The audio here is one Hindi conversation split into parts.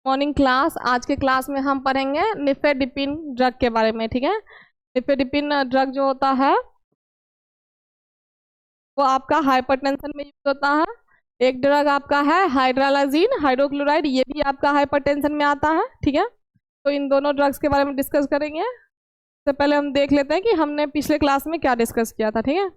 Morning class. आज के क्लास में हम पढ़ेंगे निफेडिपिन ड्रग के बारे में। ठीक है, निफेडिपिन ड्रग जो होता है वो आपका हाइपरटेंशन में यूज होता है। एक ड्रग आपका है हाइड्रालाजीन हाइड्रोक्लोराइड, ये भी आपका हाइपरटेंशन में आता है। ठीक है, तो इन दोनों ड्रग्स के बारे में डिस्कस करेंगे। सबसे पहले हम देख लेते हैं कि हमने पिछले क्लास में क्या डिस्कस किया था। ठीक है,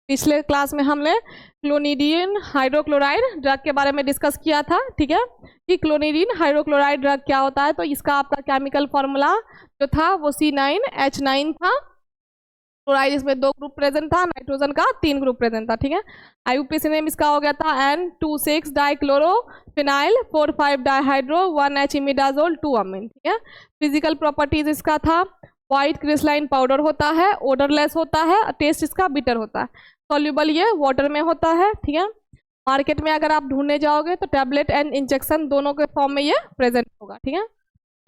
पिछले क्लास में हमने क्लोनिडीन हाइड्रोक्लोराइड ड्रग के बारे में डिस्कस किया था। ठीक है, कि क्लोनिडीन हाइड्रोक्लोराइड ड्रग क्या होता है। तो इसका आपका केमिकल फॉर्मूला जो था वो C9H9 था। क्लोराइड इसमें 2 ग्रुप प्रेजेंट था, नाइट्रोजन का 3 ग्रुप प्रेजेंट था। ठीक है, IUPAC नेम इसका हो गया था N26 डाइक्लोरोफिनाइल 4,5 डाइहाइड्रो 1H इमिडाजोल 2 अमीन। ठीक है, फिजिकल प्रॉपर्टीज इसका था व्हाइट क्रिस्टलाइन पाउडर होता है, ओडरलेस होता है, टेस्ट इसका बिटर होता है, सॉल्युबल ये वाटर में होता है। ठीक है, मार्केट में अगर आप ढूंढने जाओगे तो टैबलेट एंड इंजेक्शन दोनों के फॉर्म में ये प्रेजेंट होगा। ठीक है,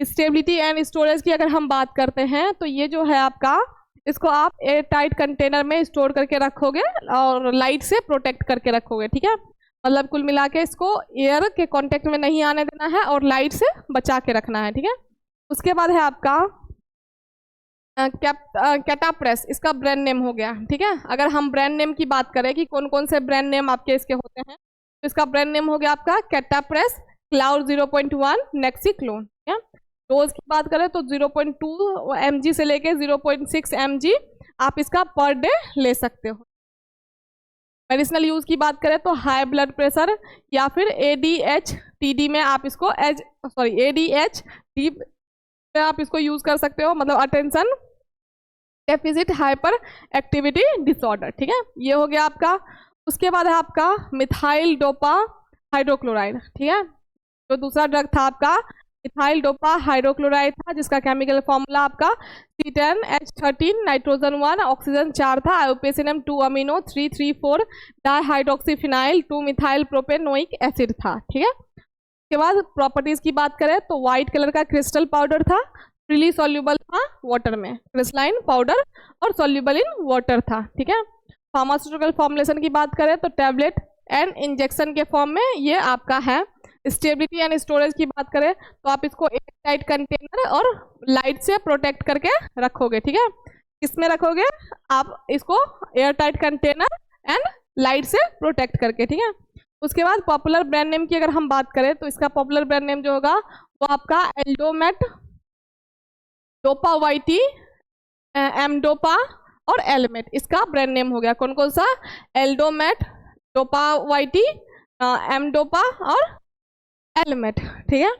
स्टेबिलिटी एंड स्टोरेज की अगर हम बात करते हैं तो ये जो है आपका, इसको आप एयर टाइट कंटेनर में स्टोर करके रखोगे और लाइट से प्रोटेक्ट करके रखोगे। ठीक है, मतलब कुल मिला के इसको एयर के कांटेक्ट में नहीं आने देना है और लाइट से बचा के रखना है। ठीक है, उसके बाद है आपका कैटाप्रेस, इसका ब्रांड नेम हो गया। ठीक है, अगर हम ब्रांड नेम की बात करें कि कौन कौन से ब्रांड नेम आपके इसके होते हैं, तो इसका ब्रांड नेम हो गया आपका कैटाप्रेस, क्लाउड 0.1, नेक्सिक्लोन। ठीक है, डोज की बात करें तो 0.2 mg से लेके 0.6 mg आप इसका पर डे ले सकते हो। मेडिसिनल यूज की बात करें तो हाई ब्लड प्रेशर या फिर ADHD में आप इसको ADHD में आप इसको यूज कर सकते हो, मतलब attention deficit hyper activity disorder. ठीक है, ये हो गया आपका। उसके बाद है आपका मिथाइल डोपा हाइड्रोक्लोराइड। ठीक है, तो दूसरा ड्रग था आपका मिथाइल डोपा हाइड्रोक्लोराइड था, जिसका केमिकल फॉर्मूला आपका C10H13 नाइट्रोजन 1 ऑक्सीजन 4 था, IUPAC name 2 amino 3,3,4 डाइहाइड्रोक्सीफिनाइल 2 methyl propanoic acid था। ठीक है, उसके बाद प्रॉपर्टीज की बात करें तो व्हाइट कलर का क्रिस्टल पाउडर था, फ्रीली सॉल्युबल था वाटर में, क्रिस्टलाइन पाउडर और सॉल्युबल इन वाटर था। ठीक है, फार्मास्यूटिकल फॉर्मुलेशन की बात करें तो टैबलेट एंड इंजेक्शन के फॉर्म में ये आपका है। स्टेबिलिटी एंड स्टोरेज की बात करें तो आप इसको एयर टाइट कंटेनर और लाइट से प्रोटेक्ट करके रखोगे। ठीक है, किसमें रखोगे आप इसको, air tight container and light से प्रोटेक्ट करके। ठीक है, उसके बाद पॉपुलर ब्रांड नेम की अगर हम बात करें तो इसका पॉपुलर ब्रांड नेम जो होगा वो आपका एल्डोमेट, डोपा वाईटी, एमडोपा और एलमेट, इसका ब्रांड नेम हो गया। कौन कौन सा, एल्डोमेट, डोपा वाईटी, एमडोपा और एलमेट। ठीक है,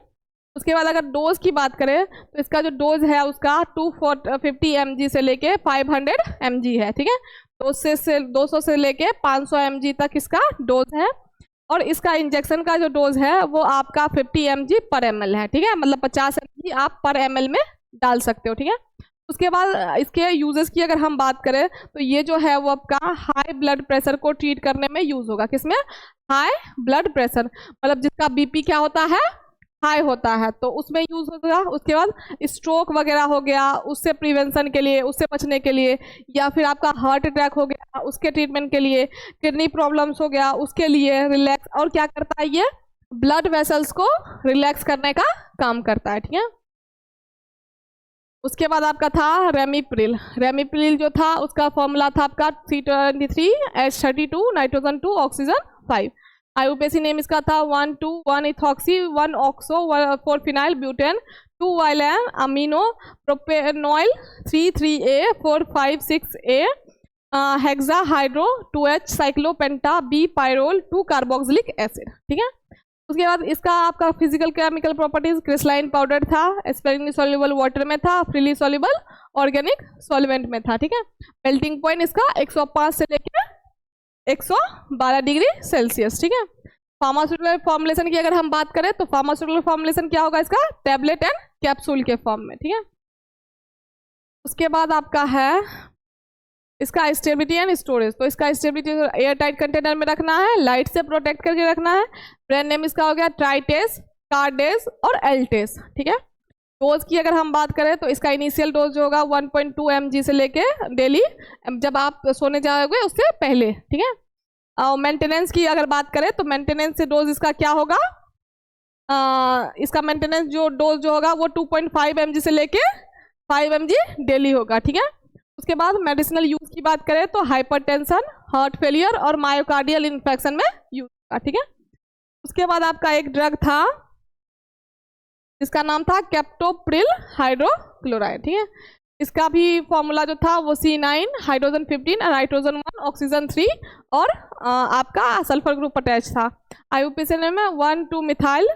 उसके बाद अगर डोज की बात करें तो इसका जो डोज है उसका 250 mg से लेके 500 mg है। ठीक है, 200 से लेके 500 mg तक इसका डोज है, और इसका इंजेक्शन का जो डोज है वो आपका 50 mg पर ml है। ठीक है, मतलब 50 mg आप पर ml में डाल सकते हो। ठीक है, उसके बाद इसके यूजेस की अगर हम बात करें तो ये जो है वो आपका हाई ब्लड प्रेशर को ट्रीट करने में यूज होगा। किसमें, हाई ब्लड प्रेशर, मतलब जिसका बीपी क्या होता है, हाई होता है, तो उसमें यूज होगा। उसके बाद स्ट्रोक वगैरह हो गया उससे प्रिवेंशन के लिए, उससे बचने के लिए, या फिर आपका हार्ट अटैक हो गया उसके ट्रीटमेंट के लिए, किडनी प्रॉब्लम्स हो गया उसके लिए रिलैक्स, और क्या करता है ये, ब्लड वेसल्स को रिलैक्स करने का काम करता है। ठीक है, उसके बाद आपका था रेमिप्रिल। रेमिप्रिल जो था उसका फॉर्मूला था आपका C23H32 nitrogen 2 oxygen 5, IUPAC name इसका था 1,2,1 ethoxy 1 oxo 4 phenyl butane 2 ylan amino propanoyl 3,3A 4,5,6A hexa hydro 2H cyclopenta B pyrrole 2 carboxylic acid. ठीक है, उसके बाद इसका आपका physical chemical properties, crystalline powder था, स्पेरिंगली सॉल्युबल वाटर में था, फ्रीली सॉल्युबल ऑर्गेनिक सॉल्वेंट में था। ठीक है, मेल्टिंग पॉइंट इसका 105 से लेकर 112 डिग्री सेल्सियस। ठीक है, फार्मास्यूटिकल फॉर्मुलेशन की अगर हम बात करें तो फार्मास्यूटिकल फॉर्मुलेशन क्या होगा इसका, टैबलेट एंड कैप्सूल के फॉर्म में। ठीक है, उसके बाद आपका है इसका स्टेबिलिटी एंड स्टोरेज। तो इसका स्टेबिलिटी एयर टाइट कंटेनर में रखना है, लाइट से प्रोटेक्ट करके रखना है। ब्रांड नेम इसका हो गया ट्राइटेस, कार्डेस और एल्टेस। ठीक है, डोज की अगर हम बात करें तो इसका इनिशियल डोज जो होगा 1.2 mg से लेके डेली जब आप सोने जाओगे उससे पहले। ठीक है, और मेंटेनेंस की अगर बात करें तो मेंटेनेंस से डोज इसका क्या होगा, इसका मेंटेनेंस जो डोज जो होगा वो 2.5 mg से लेके 5 mg डेली होगा, ठीक है। उसके बाद मेडिसिनल यूज की बात करें तो हाइपरटेंशन, हार्ट फेलियर और मायोकार्डियल इन्फेक्शन में यूज होगा, ठीक है। उसके बाद आपका एक ड्रग था जिसका नाम था कैप्टोप्रिल हाइड्रोक्लोराइड, ठीक है। इसका भी फॉर्मूला जो था वो C9 हाइड्रोजन 15 नाइट्रोजन 1 ऑक्सीजन 3 और आपका सल्फर ग्रुप अटैच था। IUPAC में 1,2 मिथाइल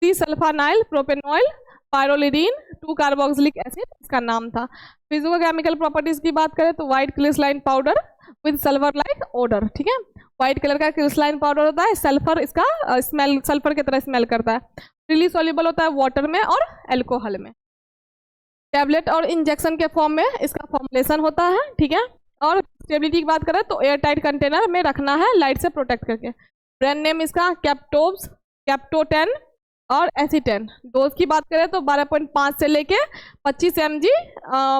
3 सल्फानाइल प्रोपेनॉइल पायरोलिडीन 2 कार्बोक्सिलिक एसिड इसका नाम था। फिजिको केमिकल प्रॉपर्टीज की बात करें तो white crystalline powder with sulphur like order, ठीक है। व्हाइट कलर का क्रिस्टलाइन पाउडर होता है, सल्फर इसका स्मेल सल्फर की तरह स्मेल करता है, फ्रीली सॉल्युबल होता है वाटर में और अल्कोहल में। टैबलेट और इंजेक्शन के फॉर्म में इसका फॉर्मुलेशन होता है, ठीक है। और स्टेबिलिटी की बात करें तो एयर टाइट कंटेनर में रखना है लाइट से प्रोटेक्ट करके। ब्रांड नेम इसका कैप्टोप्स, कैप्टो10 और एसी10। डोज की बात करें तो 12.5 से लेके 25 mg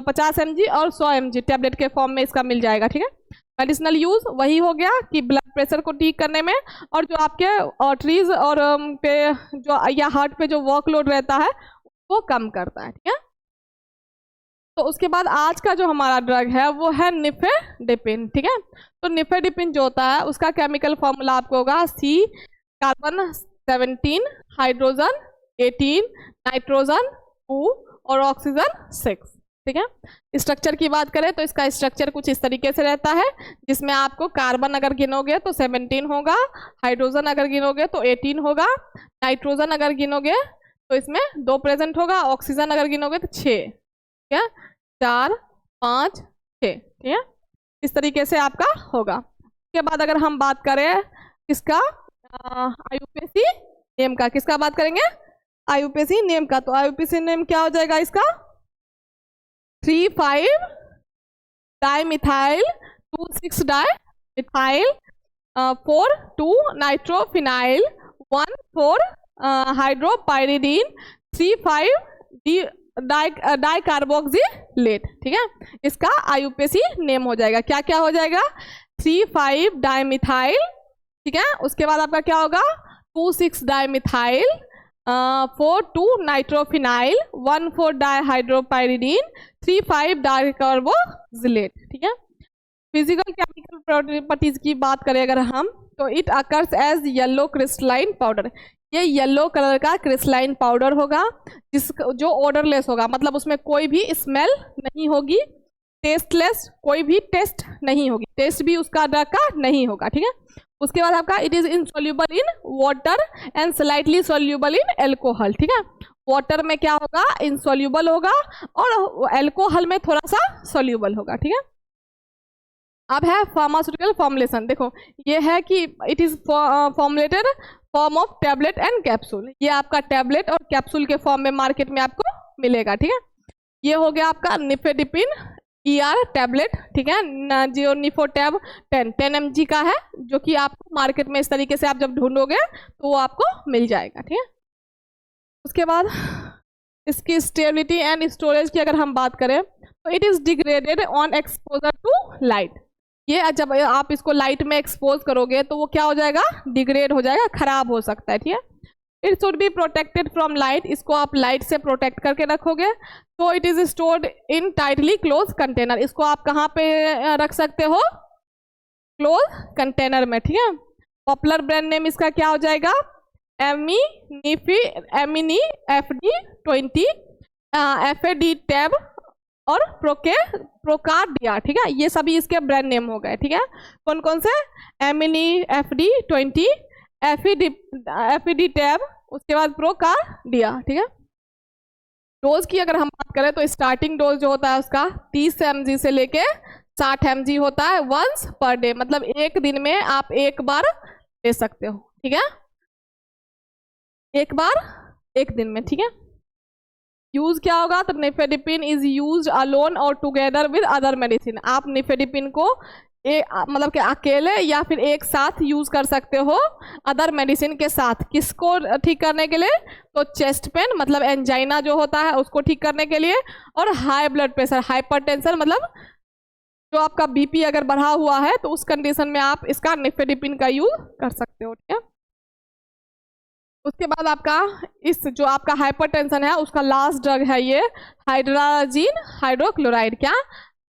50 mg और 100 mg टैबलेट के फॉर्म में इसका मिल जाएगा, ठीक है। मेडिसिनल यूज वही हो गया कि ब्लड प्रेशर को ठीक करने में और जो आपके आर्टरीज और पे जो या हार्ट पे जो वर्कलोड रहता है वो कम करता है, ठीक है। तो उसके बाद आज का जो हमारा ड्रग है वो है निफेडिपिन, ठीक है। तो निफेडिपिन जो होता है उसका केमिकल फॉर्मूला आपको होगा C कार्बन 17 हाइड्रोजन 18 नाइट्रोजन 2 और ऑक्सीजन 6, ठीक है। स्ट्रक्चर की बात करें तो इसका स्ट्रक्चर कुछ इस तरीके से रहता है जिसमें आपको कार्बन अगर गिनोगे तो 17 होगा, हाइड्रोजन अगर गिनोगे तो 18 होगा, नाइट्रोजन अगर गिनोगे तो इसमें 2 प्रेजेंट होगा, ऑक्सीजन अगर गिनोगे तो 6, ठीक है, 4 5 6, ठीक है। इस तरीके से आपका होगा। उसके बाद अगर हम बात करें इसका IUPAC नेम का, किसका बात करेंगे IUPAC नेम का, तो IUPAC नेम क्या हो जाएगा इसका 3,5 डाइमिथाइल 2,6 डाइमिथाइल 4,2 नाइट्रोफिनाइल 1,4 हाइड्रोपाइरिडीन 3,5 डाइकार्बोक्सिलेट, ठीक है। इसका IUPAC नेम हो जाएगा। क्या क्या हो जाएगा 3,5 डाइमिथाइल, ठीक है। उसके बाद आपका क्या होगा 2,6 डाइमिथाइल 4,2 नाइट्रोफिनाइल 1,4 डाइहाइड्रोपाइरिडीन 3,5 डाइकार्बोक्सिलेट, ठीक है। फिजिकल केमिकल प्रॉपर्टीज की बात करें अगर हम तो it occurs as yellow crystalline powder. ये येलो कलर का क्रिस्टलाइन पाउडर होगा जो ऑर्डरलेस होगा, मतलब उसमें कोई भी स्मेल नहीं होगी, टेस्टलेस, कोई भी टेस्ट नहीं होगी, टेस्ट भी उसका ड्रग का नहीं होगा, ठीक है। उसके बाद आपका it is insoluble in water and slightly soluble in alcohol, ठीक है। वाटर में क्या होगा इनसॉल्युबल होगा और अल्कोहल में थोड़ा सा सॉल्युबल होगा, ठीक है। अब है फार्मास्यूटिकल फॉर्मुलेशन। देखो ये है कि it is formulated form of tablet and capsule. ये आपका टैबलेट और कैप्सूल के फॉर्म में मार्केट में आपको मिलेगा, ठीक है। ये हो गया आपका निफेडिपिन ER टैबलेट, ठीक है, जो निफोटैब 10 mg का है, जो कि आपको मार्केट में इस तरीके से आप जब ढूंढोगे तो वो आपको मिल जाएगा, ठीक है। उसके बाद इसकी स्टेबिलिटी एंड स्टोरेज की अगर हम बात करें तो it is degraded on exposure to light. ये जब आप इसको लाइट में एक्सपोज करोगे तो वो क्या हो जाएगा डिग्रेड हो जाएगा, खराब हो सकता है, ठीक है। It should be protected from light, इसको आप लाइट से प्रोटेक्ट करके रखोगे। तो it is stored in tightly close container, इसको आप कहाँ पे रख सकते हो क्लोज कंटेनर में, ठीक है। पॉपुलर ब्रांड नेम इसका क्या हो जाएगा एमिनी FD20 FAD टैब और प्रोकार्डिया, ठीक है। ये सभी इसके ब्रांड नेम हो गए, ठीक है। कौन कौन से एमिनी FD20 FAD टैब, उसके बाद प्रोकार्डिया, ठीक है। डोज की अगर हम बात करें तो स्टार्टिंग डोज जो होता है उसका 30 mg से लेके 60 mg होता है वंस पर डे, मतलब एक दिन में आप एक बार ले सकते हो, ठीक है, एक बार एक दिन में, ठीक है। यूज क्या होगा तो निफेडिपिन इज यूज्ड अलोन और टुगेदर विद अदर मेडिसिन। आप निफेडिपिन को मतलब कि अकेले या फिर एक साथ यूज कर सकते हो अदर मेडिसिन के साथ। किसको ठीक करने के लिए तो चेस्ट पेन मतलब एंजाइना जो होता है उसको ठीक करने के लिए, और हाई ब्लड प्रेशर हाइपरटेंशन मतलब जो आपका बीपी अगर बढ़ा हुआ है तो उस कंडीशन में आप इसका निफेडिपिन का यूज कर सकते हो, ठीक है। उसके बाद आपका इस जो आपका हाइपरटेंशन है उसका लास्ट ड्रग है ये हाइड्रालाजीन हाइड्रोक्लोराइड। क्या?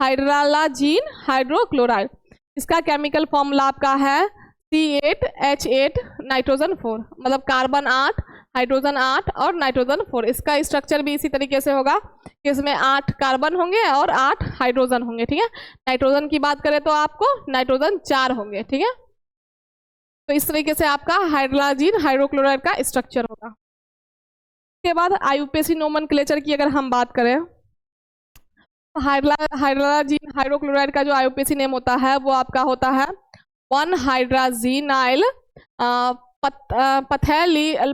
हाइड्रालाजीन हाइड्रोक्लोराइड। इसका केमिकल फॉर्मूला आपका है C8H8 नाइट्रोजन 4, मतलब कार्बन 8 हाइड्रोजन 8 और नाइट्रोजन 4। इसका स्ट्रक्चर भी इसी तरीके से होगा कि इसमें 8 कार्बन होंगे और 8 हाइड्रोजन होंगे। ठीक है, नाइट्रोजन की बात करें तो आपको नाइट्रोजन 4 होंगे। ठीक है, तो इस तरीके से आपका हाइड्रोलाजीन हाइड्रोक्लोराइड का स्ट्रक्चर होगा। उसके बाद आईयूपीएसी नोमेनक्लेचर की अगर हम बात करें तो हाइड्रोलाजीन हाइड्रोक्लोराइड का जो आईयूपीएसी नेम होता है वो आपका होता है 1 हाइड्राजीनाइल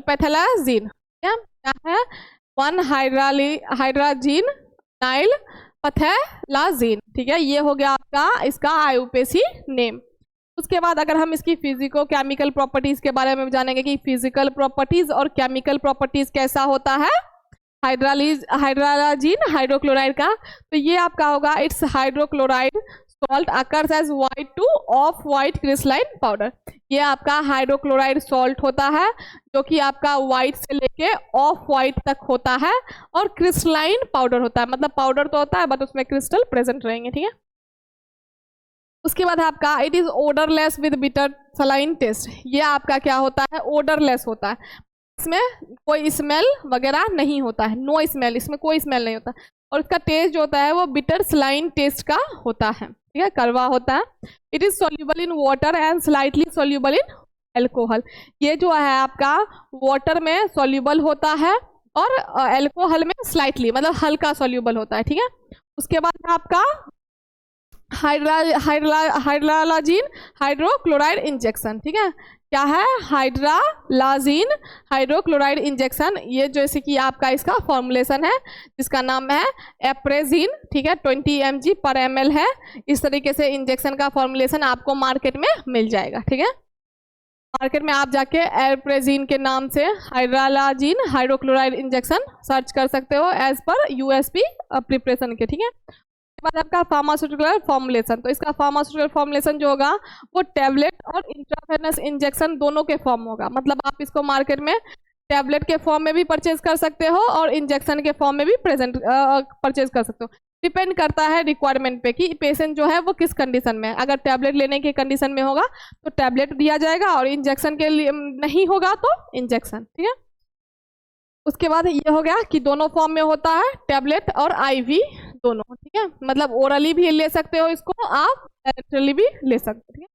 पैथेलाजीन। क्या है? 1 हाइड्राजीनाइल पैथेलाजीन। ठीक है, ये हो गया आपका इसका आईयूपीएसी नेम। उसके बाद अगर हम इसकी फिजिको केमिकल प्रॉपर्टीज के बारे में जानेंगे कि फिजिकल प्रॉपर्टीज और केमिकल प्रॉपर्टीज कैसा होता है हाइड्रालाजीन हाइड्रोक्लोराइड का, तो ये आपका होगा it's hydrochloride salt occurs as white to off white crystalline powder. ये आपका हाइड्रोक्लोराइड सॉल्ट होता है जो कि आपका व्हाइट से लेके ऑफ व्हाइट तक होता है और क्रिस्टलाइन पाउडर होता है, मतलब पाउडर तो होता है बट उसमें क्रिस्टल प्रेजेंट रहेंगे। ठीक है, उसके बाद आपका it is odourless with bitter saline taste. ये आपका क्या होता है? ओडरलेस होता है, इसमें कोई स्मेल वगैरह नहीं होता है, नो स्मेल, इसमें कोई स्मेल नहीं होता। और इसका टेस्ट जो होता है वो बिटर सलाइन टेस्ट का होता है। ठीक है, कड़वा होता है। It is soluble in water and slightly soluble in alcohol. ये जो है आपका वाटर में सोल्यूबल होता है और एल्कोहल में स्लाइटली मतलब हल्का सोल्यूबल होता है। ठीक है, उसके बाद आपका हाइड्रालाजीन हाइड्रोक्लोराइड इंजेक्शन। ठीक है, क्या है? हाइड्रालाजीन हाइड्रोक्लोराइड इंजेक्शन। ये जैसे कि आपका इसका फॉर्मुलेशन है जिसका नाम है एप्रेजिन। ठीक है, 20 mg पर ml है। इस तरीके से इंजेक्शन का फॉर्मुलेशन आपको मार्केट में मिल जाएगा। ठीक है, मार्केट में आप जाके एप्रेजिन के नाम से हाइड्रालाजीन हाइड्रोक्लोराइड इंजेक्शन सर्च कर सकते हो एज पर USP प्रिपरेशन के। ठीक है, बाद आपका फार्मास्यूटिकल फॉर्मुलेशन, तो इसका फार्मास्यूटिकल फॉर्मुलेशन जो होगा वो टैबलेट और इंट्रावेनस इंजेक्शन दोनों के फॉर्म होगा। मतलब आप इसको मार्केट में टैबलेट के फॉर्म में भी परचेज कर सकते हो और इंजेक्शन के फॉर्म में भी परचेज कर सकते हो। डिपेंड करता है रिक्वायरमेंट पे कि पेशेंट जो है वो किस कंडीशन में है। अगर टैबलेट लेने की कंडीशन में होगा तो टैबलेट दिया जाएगा और इंजेक्शन के लिए नहीं होगा तो इंजेक्शन। ठीक है, उसके बाद ये हो गया कि दोनों फॉर्म में होता है, टैबलेट और IV दोनों। ठीक है, मतलब ओरली भी ले सकते हो इसको, आप डायरेक्टली भी ले सकते हो। ठीक है,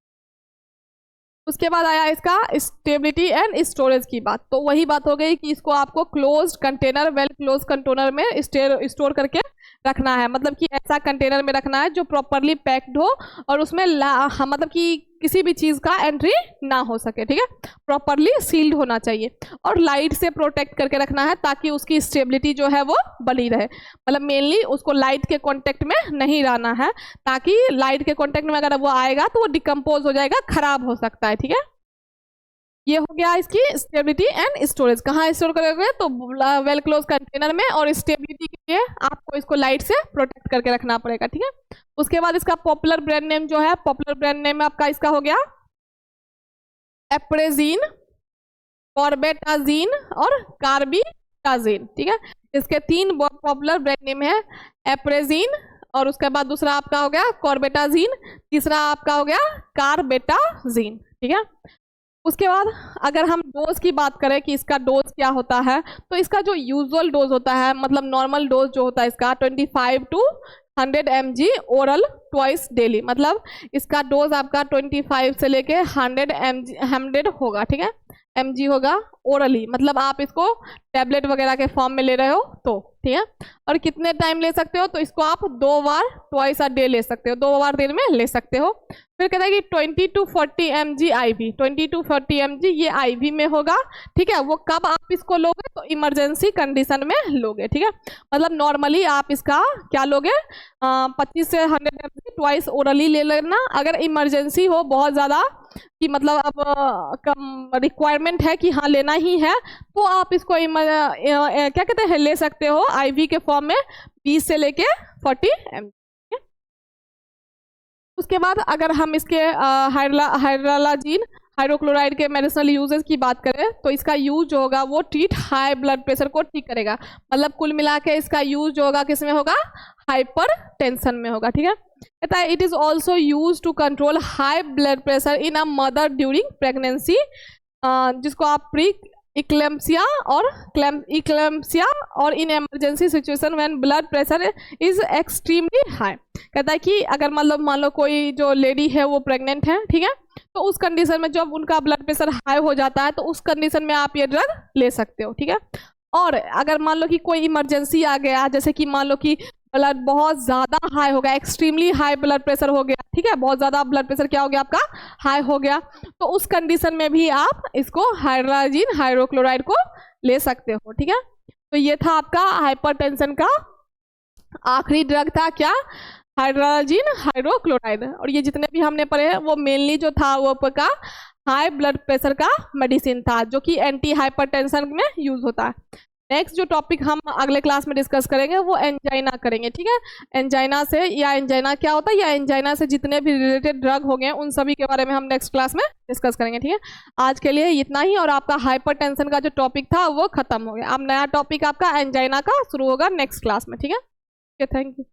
उसके बाद आया इसका स्टेबिलिटी एंड स्टोरेज की बात। तो वही बात हो गई कि इसको आपको closed container well close container में स्टोर करके रखना है। मतलब कि ऐसा कंटेनर में रखना है जो प्रॉपरली पैक्ड हो और उसमें मतलब कि किसी भी चीज़ का एंट्री ना हो सके। ठीक है, प्रॉपरली सील्ड होना चाहिए और लाइट से प्रोटेक्ट करके रखना है ताकि उसकी स्टेबिलिटी जो है वो बनी रहे। मतलब मेनली उसको लाइट के कांटेक्ट में नहीं रहना है, ताकि लाइट के कांटेक्ट में अगर वो आएगा तो वो डिकम्पोज हो जाएगा, खराब हो सकता है। ठीक है, ये हो गया इसकी स्टेबिलिटी एंड स्टोरेज। कहाँ स्टोर करोगे? तो वेल क्लोज कंटेनर में, और स्टेबिलिटी के लिए आपको इसको लाइट से प्रोटेक्ट करके रखना पड़ेगा। ठीक है, उसके बाद इसका पॉपुलर ब्रांड नेम जो है, पॉपुलर ब्रांड नेम आपका इसका हो गया एप्रेजिन, कॉर्बेटाजीन और कार्बिटाजीन। ठीक है, इसके 3 पॉपुलर ब्रांड नेम है, एप्रेजिन, और उसके बाद दूसरा आपका हो गया कॉर्बेटाजीन, तीसरा आपका हो गया कार्बेटाजीन। ठीक है, उसके बाद अगर हम डोज की बात करें कि इसका डोज क्या होता है, तो इसका जो यूजुअल डोज होता है, मतलब नॉर्मल डोज जो होता है इसका 25 to 100 mg oral twice daily. मतलब इसका डोज आपका 25 से लेके 100 होगा। ठीक है, mg होगा ओरली, मतलब आप इसको टैबलेट वगैरह के फॉर्म में ले रहे हो तो। ठीक है, और कितने टाइम ले सकते हो? तो इसको आप 2 बार ट्वाइस अ डे ले सकते हो, 2 बार दिन में ले सकते हो। फिर कहता है कि 20 to 40 mg IV, 20 to 40 mg ये IV में होगा। ठीक है, वो कब आप इसको लोगे? तो इमरजेंसी कंडीशन में लोगे। ठीक है, मतलब नॉर्मली आप इसका क्या लोगे? 25 से 100 mg ट्वाइस ओरली ले लेना। अगर इमरजेंसी हो बहुत ज़्यादा कि मतलब अब कम रिक्वायरमेंट है कि हाँ लेना ही है, तो आप इसको क्या कहते हैं ले सकते हो IV के फॉर्म में 20 से लेके 40 mg। उसके बाद अगर हम इसके हाइड्रालाजीन हाइड्रोक्लोराइड के मेडिसिनल यूजेस की बात करें तो इसका यूज जो होगा वो ट्रीट हाई ब्लड प्रेशर को ठीक करेगा। मतलब कुल मिला के इसका यूज जो होगा किस में होगा, हाइपर टेंशन में होगा। ठीक है, कहता है it is also use to control high blood pressure in a mother during pregnancy, जिसको आप प्री इक्लेम्सिया और in emergency situation when blood pressure is extremely high. कहता है कि अगर मतलब मान लो कोई जो लेडी है वो प्रेग्नेंट है, ठीक है, तो उस कंडीशन में जब उनका ब्लड प्रेशर हाई हो जाता है तो उस कंडीशन में आप ये ड्रग ले सकते हो। ठीक है, और अगर मान लो कि कोई इमरजेंसी आ गया, जैसे कि मान लो कि ब्लड बहुत ज़्यादा हाई हो गया, एक्सट्रीमली हाई ब्लड प्रेशर हो गया, ठीक है, बहुत ज़्यादा ब्लड प्रेशर क्या हो गया आपका, हाई हो गया, तो उस कंडीशन में भी आप इसको हाइड्रोजिन हाइड्रोक्लोराइड को ले सकते हो। ठीक है, तो ये था आपका हाइपरटेंशन का आखिरी ड्रग था क्या, हाइड्रोजिन हाइड्रोक्लोराइड। और ये जितने भी हमने पढ़े हैं वो मेनली जो था वो आपका हाई ब्लड प्रेशर का मेडिसिन था, जो कि एंटी हाइपरटेंशन में यूज होता है। नेक्स्ट जो टॉपिक हम अगले क्लास में डिस्कस करेंगे वो एंजाइना करेंगे। ठीक है, एंजाइना से या एंजाइना क्या होता है या एंजाइना से जितने भी रिलेटेड ड्रग हो गए उन सभी के बारे में हम नेक्स्ट क्लास में डिस्कस करेंगे। ठीक है, आज के लिए इतना ही, और आपका हाइपरटेंशन का जो टॉपिक था वो खत्म हो गया। अब नया टॉपिक आपका एंजाइना का शुरू होगा नेक्स्ट क्लास में। ठीक है, थैंक यू।